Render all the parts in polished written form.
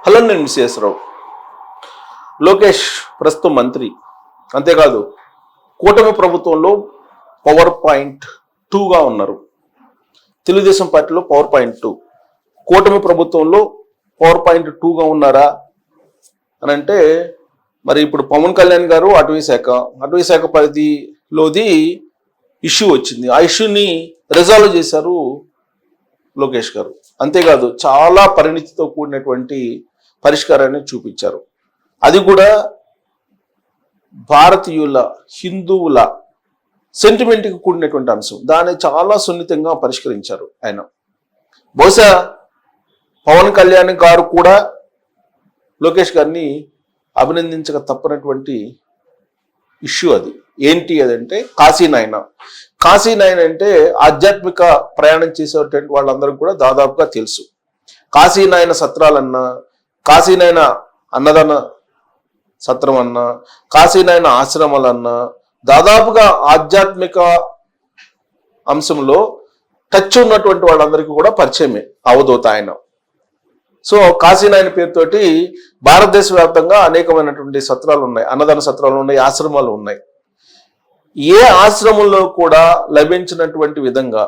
Hello, నేను మిస్ఎస్ రావు. లోకేష్ ప్రస్తుతం మంత్రి. అంతేకాదు కూటమి ప్రభుత్వంలో పవర్ పాయింట్ 2గా ఉన్నారు. తెలుగుదేశం పార్టీలో పవర్ పాయింట్ 2, కూటమి ప్రభుత్వంలో పవర్ పాయింట్ 2గా ఉన్నారా అని అంటే, మరి ఇప్పుడు పవన్ కళ్యాణ్ గారు అటవీ శాఖ పరిధిలోది ఇష్యూ వచ్చింది. ఆ ఇష్యూని రిజాల్వ్ చేశారు లోకేష్ గారు. అంతేకాదు చాలా పరిణితితో కూడినటువంటి పరిష్కారాన్ని చూపించారు. అది కూడా భారతీయుల, హిందువుల సెంటిమెంట్కి కూడినటువంటి అంశం. దాన్ని చాలా సున్నితంగా పరిష్కరించారు ఆయన. బహుశా పవన్ కళ్యాణ్ గారు కూడా లోకేష్ గారిని అభినందించక తప్పనటువంటి ఇష్యూ అది. ఏంటి అదంటే కాశీనాయన అంటే ఆధ్యాత్మిక ప్రయాణం చేసేటువంటి వాళ్ళందరూ కూడా దాదాపుగా తెలుసు. కాశీనాయన సత్రాలన్నా, కాశీనాయన అన్నదాన సత్రం అన్నా, కాశీనాయన ఆశ్రమాలన్నా దాదాపుగా ఆధ్యాత్మిక అంశంలో టచ్ ఉన్నటువంటి వాళ్ళందరికీ కూడా పరిచయమే అవధూత ఆయన. సో కాశీనాయన పేరుతోటి భారతదేశ వ్యాప్తంగా అనేకమైనటువంటి సత్రాలు ఉన్నాయి, అన్నదాన సత్రాలు ఉన్నాయి, ఆశ్రమాలు ఉన్నాయి. ఏ ఆశ్రమంలో కూడా లభించినటువంటి విధంగా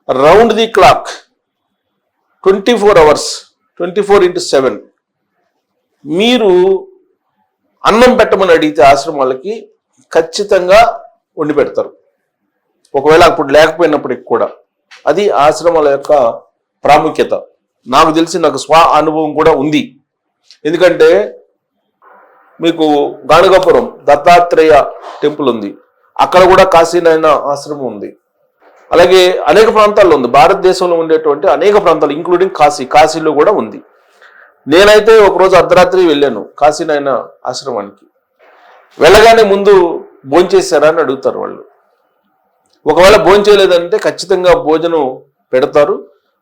round the clock 24 hours 24x7 మీరు అన్నం పెట్టమని అడిగితే ఆశ్రమాలకి ఖచ్చితంగా వండి పెడతారు, ఒకవేళ అప్పుడు లేకపోయినప్పటికి కూడా. అది ఆశ్రమాల యొక్క ప్రాముఖ్యత. నాకు తెలిసి నాకు స్వ అనుభవం కూడా ఉంది. ఎందుకంటే మీకు గాణగాపురం దత్తాత్రేయ టెంపుల్ ఉంది, అక్కడ కూడా కాశీనాయన ఆశ్రమం ఉంది. అలాగే అనేక ప్రాంతాల్లో ఉంది, భారతదేశంలో ఉండేటువంటి అనేక ప్రాంతాలు ఇంక్లూడింగ్ కాశీలో కూడా ఉంది. నేనైతే ఒకరోజు అర్ధరాత్రి వెళ్ళాను కాశీనాయన ఆశ్రమానికి. వెళ్ళగానే ముందు భోంచేశారా అని అడుగుతారు వాళ్ళు. ఒకవేళ భోంచేయలేదంటే ఖచ్చితంగా భోజనం పెడతారు.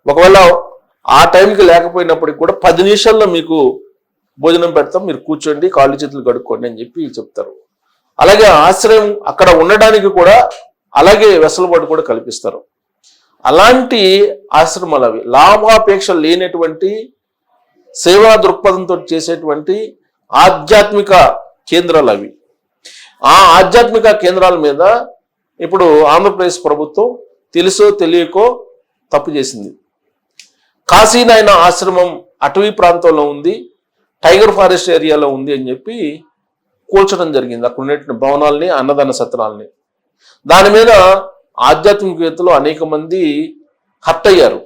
ఒకవేళ ఆ టైంకి లేకపోయినప్పటికి కూడా 10 నిమిషాల్లో మీకు భోజనం పెడతాం, మీరు కూర్చోండి, కాళ్ళు చేతులు కడుక్కోండి అని చెప్పి చెప్తారు. అలాగే ఆశ్రయం అక్కడ ఉండడానికి కూడా అలాగే వెసులుబాటు కూడా కల్పిస్తారు. అలాంటి ఆశ్రమాలు అవి. లాభాపేక్ష లేనటువంటి సేవా దృక్పథంతో చేసేటువంటి ఆధ్యాత్మిక కేంద్రాలు అవి. ఆ ఆధ్యాత్మిక కేంద్రాల మీద ఇప్పుడు ఆంధ్రప్రదేశ్ ప్రభుత్వం తెలుసో తెలియకో తప్పు చేసింది. కాశీనాయన ఆశ్రమం అటవీ ప్రాంతంలో ఉంది, టైగర్ ఫారెస్ట్ ఏరియాలో ఉంది అని చెప్పి కూల్చడం జరిగింది అక్కడ ఉన్నటువంటి భవనాల్ని, అన్నదాన సత్రాలని. దాని మీద ఆధ్యాత్మికవేత్తలు అనేక మంది హర్ట్ అయ్యారు.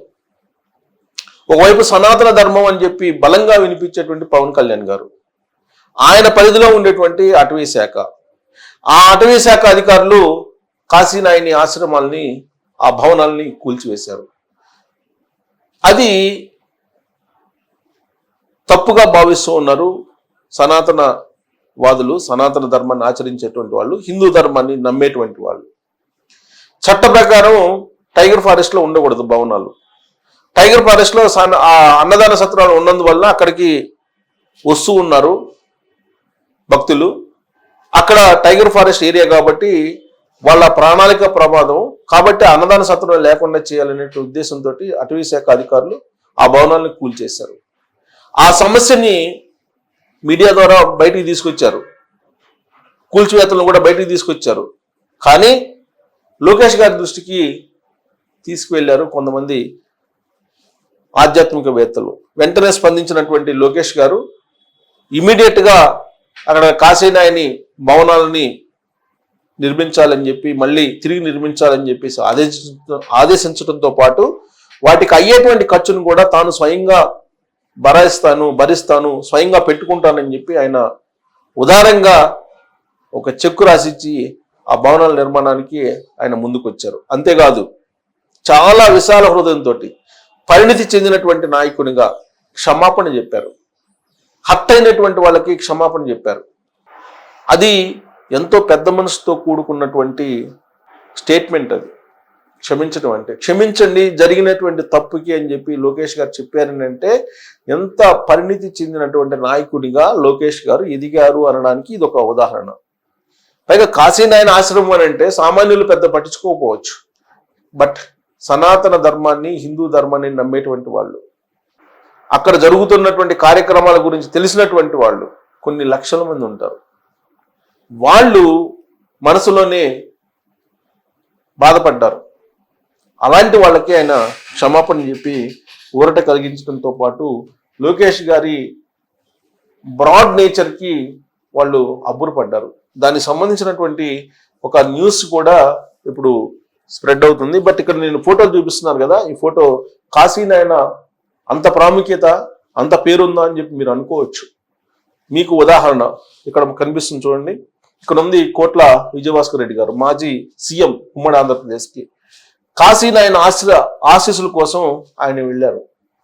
ఒకవైపు సనాతన ధర్మం అని చెప్పి బలంగా వినిపించేటువంటి పవన్ కళ్యాణ్ గారు, ఆయన పరిధిలో ఉండేటువంటి అటవీ శాఖ, ఆ అటవీ శాఖ అధికారులు కాశీనాయని ఆశ్రమాల్ని, ఆ భవనాల్ని కూల్చివేశారు. అది తప్పుగా భావిస్తూ ఉన్నారు సనాతన వాదులు, సనాతన ధర్మాన్ని ఆచరించేటువంటి వాళ్ళు, హిందూ ధర్మాన్ని నమ్మేటువంటి వాళ్ళు. చట్ట ప్రకారం టైగర్ ఫారెస్ట్ లో ఉండకూడదు భవనాలు. టైగర్ ఫారెస్ట్ లో ఆ అన్నదాన సత్రాలు ఉన్నందువల్ల అక్కడికి వస్తూ ఉన్నారు భక్తులు. అక్కడ టైగర్ ఫారెస్ట్ ఏరియా కాబట్టి వాళ్ళ ప్రణాళిక ప్రమాదం కాబట్టి అన్నదాన సత్రం లేకుండా చేయాలనే ఉద్దేశంతో అటవీ శాఖ అధికారులు ఆ భవనాలను కూల్చేశారు. ఆ సమస్యని మీడియా ద్వారా బయటికి తీసుకొచ్చారు, కూల్చివేతలను కూడా బయటికి తీసుకొచ్చారు. కానీ లోకేష్ గారి దృష్టికి తీసుకువెళ్లారు కొంతమంది ఆధ్యాత్మికవేత్తలు. వెంటనే స్పందించినటువంటి లోకేష్ గారు ఇమీడియట్గా అక్కడ కాశీనాయని భవనాలని నిర్మించాలని చెప్పి, మళ్ళీ తిరిగి నిర్మించాలని చెప్పేసి ఆదేశించడంతో పాటు వాటికి అయ్యేటువంటి ఖర్చును కూడా తాను స్వయంగా భరిస్తాను, స్వయంగా పెట్టుకుంటానని చెప్పి ఆయన ఉదారంగా ఒక చెక్కు రాసిచ్చి ఆ భవనాల నిర్మాణానికి ఆయన ముందుకు వచ్చారు. అంతేకాదు చాలా విశాల హృదయంతో పరిణితి చెందినటువంటి నాయకునిగా క్షమాపణ చెప్పారు. హర్ట్ అయినటువంటి వాళ్ళకి క్షమాపణ చెప్పారు. అది ఎంతో పెద్ద మనసుతో కూడుకున్నటువంటి స్టేట్మెంట్. అది క్షమించడం అంటే, క్షమించండి జరిగినటువంటి తప్పుకి అని చెప్పి లోకేష్ గారు చెప్పారని అంటే ఎంత పరిణితి చెందినటువంటి నాయకుడిగా లోకేష్ గారు ఎదిగారు అనడానికి ఇది ఒక ఉదాహరణ. పైగా కాశీనాయన ఆశ్రమం అని అంటే సామాన్యులు పెద్ద పట్టించుకోకపోవచ్చు, బట్ సనాతన ధర్మాన్ని, హిందూ ధర్మాన్ని నమ్మేటువంటి వాళ్ళు అక్కడ జరుగుతున్నటువంటి కార్యక్రమాల గురించి తెలిసినటువంటి వాళ్ళు కొన్ని లక్షల మంది ఉంటారు. వాళ్ళు మనసులోనే బాధపడ్డారు. అలాంటి వాళ్ళకి ఆయన క్షమాపణ చెప్పి ఊరట కలిగించడంతో పాటు లోకేష్ గారి బ్రాడ్ నేచర్కి వాళ్ళు అబ్బురపడ్డారు. దానికి సంబంధించినటువంటి ఒక న్యూస్ కూడా ఇప్పుడు స్ప్రెడ్ అవుతుంది. బట్ ఇక్కడ నేను ఫోటోలు చూపిస్తున్నాను కదా, ఈ ఫోటో కాశీనాయన అంత ప్రాముఖ్యత, అంత పేరుందా అని చెప్పి మీరు అనుకోవచ్చు. మీకు ఉదాహరణ ఇక్కడ కనిపిస్తుంది చూడండి. ఇక్కడ ఉంది కోట్ల విజయభాస్కర్ రెడ్డి గారు, మాజీ సీఎం ఉమ్మడి ఆంధ్రప్రదేశ్కి. కాశీనాయన ఆశీస్సుల కోసం ఆయన వెళ్ళారు.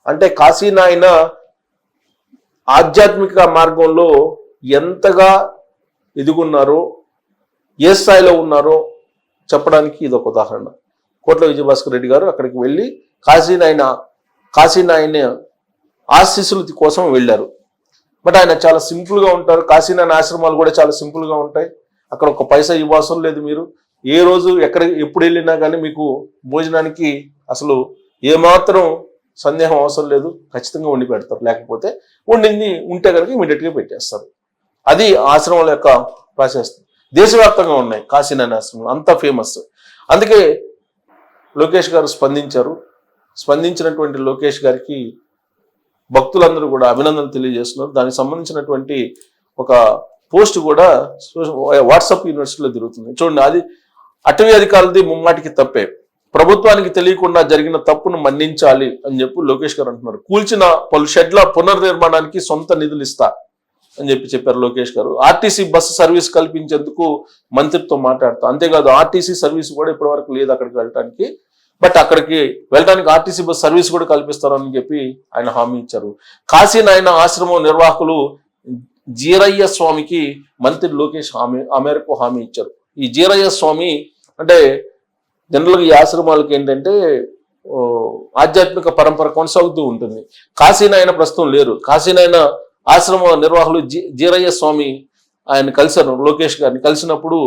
అంటే కాశీనాయన ఆధ్యాత్మిక మార్గంలో ఎంతగా ఎదుగున్నారో, ఏ స్థాయిలో ఉన్నారో చెప్పడానికి ఇది ఒక ఉదాహరణ. కోట్ల విజయభాస్కర్ రెడ్డి గారు అక్కడికి వెళ్ళి కాశీనాయన ఆశీస్సుల కోసం వెళ్ళారు. బట్ ఆయన చాలా సింపుల్గా ఉంటారు. కాశీనాయన ఆశ్రమాలు కూడా చాలా సింపుల్గా ఉంటాయి. అక్కడ ఒక పైసా ఇవ్వాల్సిన లేదు. మీరు ఏ రోజు ఎప్పుడు వెళ్ళినా కానీ మీకు భోజనానికి అసలు ఏమాత్రం సందేహం అవసరం లేదు, ఖచ్చితంగా వండి పెడతారు. లేకపోతే వండింది ఉంటే కనుక ఇమీడియట్గా పెట్టేస్తారు. అది ఆశ్రమాల యొక్క ప్రాసెస్. దేశవ్యాప్తంగా ఉన్నాయి కాశీనాయన ఆశ్రమాలు, అంత ఫేమస్. అందుకే లోకేష్ గారు స్పందించారు. స్పందించినటువంటి లోకేష్ గారికి భక్తులందరూ కూడా అభినందనలు తెలియజేస్తున్నారు. దానికి సంబంధించినటువంటి ఒక పోస్ట్ కూడా వాట్సాప్ యూనివర్సిటీలో తిరుగుతుంది. చూడండి, అది అటవీ అధికారులది ముమ్మాటికి తప్పే. ప్రభుత్వానికి తెలియకుండా జరిగిన తప్పును మన్నించాలి అని చెప్పి లోకేష్ గారు అంటున్నారు. కూల్చిన పలు షెడ్ల పునర్నిర్మాణానికి సొంత నిధులు ఇస్తా అని చెప్పారు లోకేష్ గారు. ఆర్టీసీ బస్సు సర్వీస్ కల్పించేందుకు మంత్రితో మాట్లాడతా. అంతేకాదు ఆర్టీసీ సర్వీస్ కూడా ఇప్పటివరకు లేదు అక్కడికి వెళ్ళడానికి. బట్ అక్కడికి వెళ్ళడానికి ఆర్టీసీ బస్ సర్వీస్ కూడా కల్పిస్తారని చెప్పి ఆయన హామీ ఇచ్చారు. కాశీనాయన ఆశ్రమం నిర్వాహకులు జీరయ్య స్వామికి మంత్రి లోకేష్ ఆ మేరకు హామీ ఇచ్చారు. ఈ జీరయ్య స్వామి అంటే జనరల్గా ఈ ఆశ్రమాలకి ఏంటంటే ఆధ్యాత్మిక పరంపర కొనసాగుతూ ఉంటుంది. కాశీనాయన ప్రస్తుతం లేరు. కాశీనాయన ఆశ్రమ నిర్వాహకులు జీరయ్య స్వామి ఆయన కలిశారు. లోకేష్ గారిని కలిసినప్పుడు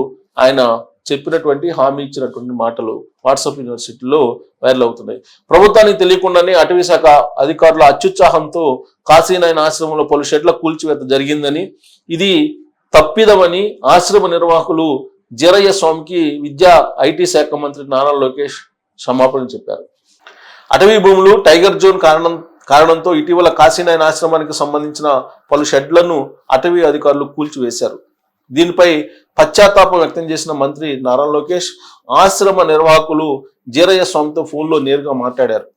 ఆయన చెప్పినటువంటి హామీ ఇచ్చినటువంటి మాటలు వాట్సాప్ యూనివర్సిటీలో వైరల్ అవుతున్నాయి. ప్రభుత్వానికి తెలియకుండానే అటవీ శాఖ అధికారుల అత్యుత్సాహంతో కాశీనాయన ఆశ్రమంలో పలు షెడ్ల కూల్చివేత జరిగిందని, ఇది తప్పిదమని ఆశ్రమ నిర్వాహకులు జీరయ్య స్వామికి విద్యా ఐటీ శాఖ మంత్రి నారా లోకేష్ క్షమాపణ చెప్పారు. అటవీ భూములు టైగర్ జోన్ కారణంతో ఇటీవల కాశీనాయన ఆశ్రమానికి సంబంధించిన పలు షెడ్లను అటవీ అధికారులు కూల్చివేశారు. దీనిపై పశ్చాత్తాపం వ్యక్తం చేసిన మంత్రి నారా లోకేష్ ఆశ్రమ నిర్వాహకులు జీరయ్య స్వామితో ఫోన్లో నేరుగా మాట్లాడారు.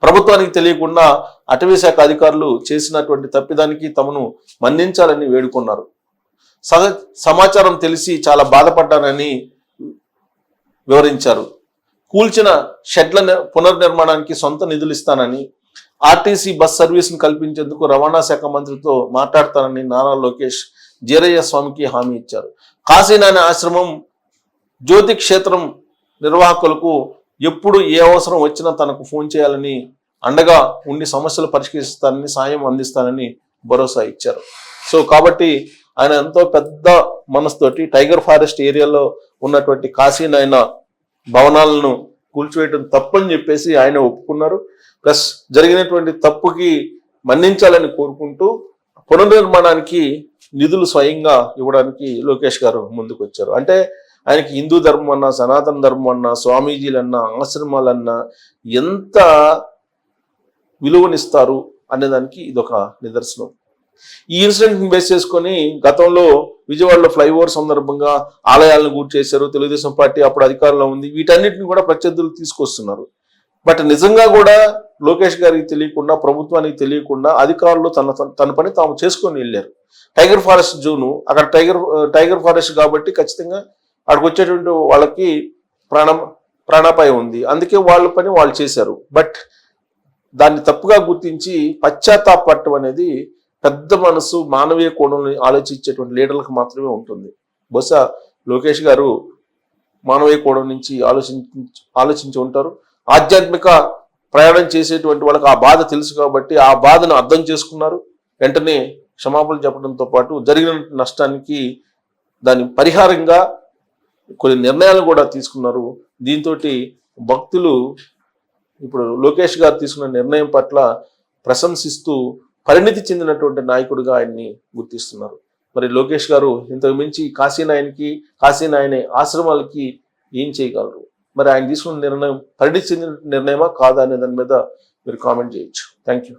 ప్రభుత్వానికి తెలియకుండా అటవీ శాఖ అధికారులు చేసినటువంటి తప్పిదానికి తమను మన్నించాలని వేడుకున్నారు. సమాచారం తెలిసి చాలా బాధపడ్డానని వివరించారు. కూల్చిన షెడ్ల పునర్నిర్మాణానికి సొంత నిధులు ఇస్తానని, ఆర్టీసీ బస్ సర్వీస్ను కల్పించేందుకు రవాణా శాఖ మంత్రితో మాట్లాడతానని నారా లోకేష్ జీరయ్య స్వామికి హామీ ఇచ్చారు. కాశీనాయన ఆశ్రమం జ్యోతి క్షేత్రం నిర్వాహకులకు ఎప్పుడు ఏ అవసరం వచ్చినా తనకు ఫోన్ చేయాలని, అండగా ఉండి సమస్యలు పరిష్కరిస్తానని, సాయం అందిస్తానని భరోసా ఇచ్చారు. సో కాబట్టి ఆయన ఎంతో పెద్ద మనసుతోటి టైగర్ ఫారెస్ట్ ఏరియాలో ఉన్నటువంటి కాశీనాయన భవనాలను కూల్చివేయడం తప్పని చెప్పేసి ఆయన ఒప్పుకున్నారు. ప్లస్ జరిగినటువంటి తప్పుకి మన్నించాలని కోరుకుంటూ పునర్నిర్మాణానికి నిధులు స్వయంగా ఇవ్వడానికి లోకేష్ గారు ముందుకు వచ్చారు. అంటే ఆయనకి హిందూ ధర్మం అన్నా, సనాతన ధర్మం అన్నా, స్వామీజీలన్నా, ఆశ్రమాలన్నా ఎంత విలువనిస్తారు అనేదానికి ఇదొక నిదర్శనం. ఈ ఇన్సిడెంట్ బేస్ చేసుకొని గతంలో విజయవాడలో ఫ్లైఓవర్ సందర్భంగా ఆలయాలను గుర్తు చేశారు. తెలుగుదేశం పార్టీ అప్పుడు అధికారంలో ఉంది. వీటన్నిటిని కూడా ప్రత్యర్థులు తీసుకొస్తున్నారు. బట్ నిజంగా కూడా లోకేష్ గారికి తెలియకుండా, ప్రభుత్వానికి తెలియకుండా అధికారులు తన పని తాము చేసుకొని వెళ్ళారు. టైగర్ ఫారెస్ట్ జోను, అక్కడ టైగర్ ఫారెస్ట్ కాబట్టి ఖచ్చితంగా అక్కడికి వచ్చేటువంటి వాళ్ళకి ప్రాణాపాయం ఉంది. అందుకే వాళ్ళ పని వాళ్ళు చేశారు. బట్ దాన్ని తప్పుగా గుర్తించి పశ్చాత్తాపడటం అనేది పెద్ద మనసు, మానవీయ కోణంలో ఆలోచించేటువంటి లీడర్లకు మాత్రమే ఉంటుంది. బహుశా లోకేష్ గారు మానవీయ కోణం నుంచి ఆలోచించి ఉంటారు. ఆధ్యాత్మిక ప్రయాణం చేసేటువంటి వాళ్ళకి ఆ బాధ తెలుసు కాబట్టి ఆ బాధను అర్థం చేసుకున్నారు. వెంటనే క్షమాపణ చెప్పడంతో పాటు జరిగిన నష్టానికి దాని పరిహారంగా కొన్ని నిర్ణయాలు కూడా తీసుకున్నారు. దీంతో భక్తులు ఇప్పుడు లోకేష్ గారు తీసుకున్న నిర్ణయం పట్ల ప్రశంసిస్తూ పరిణితి చెందినటువంటి నాయకుడిగా ఆయన్ని గుర్తిస్తున్నారు. మరి లోకేష్ గారు ఇంతకు మించి కాశీనాయని ఆశ్రమాలకి ఏం చేయగలరు? మరి ఆయన తీసుకున్న నిర్ణయం పరిణితి చెందిన నిర్ణయమా కాదా అనే దాని మీద మీరు కామెంట్ చేయొచ్చు. Thank you.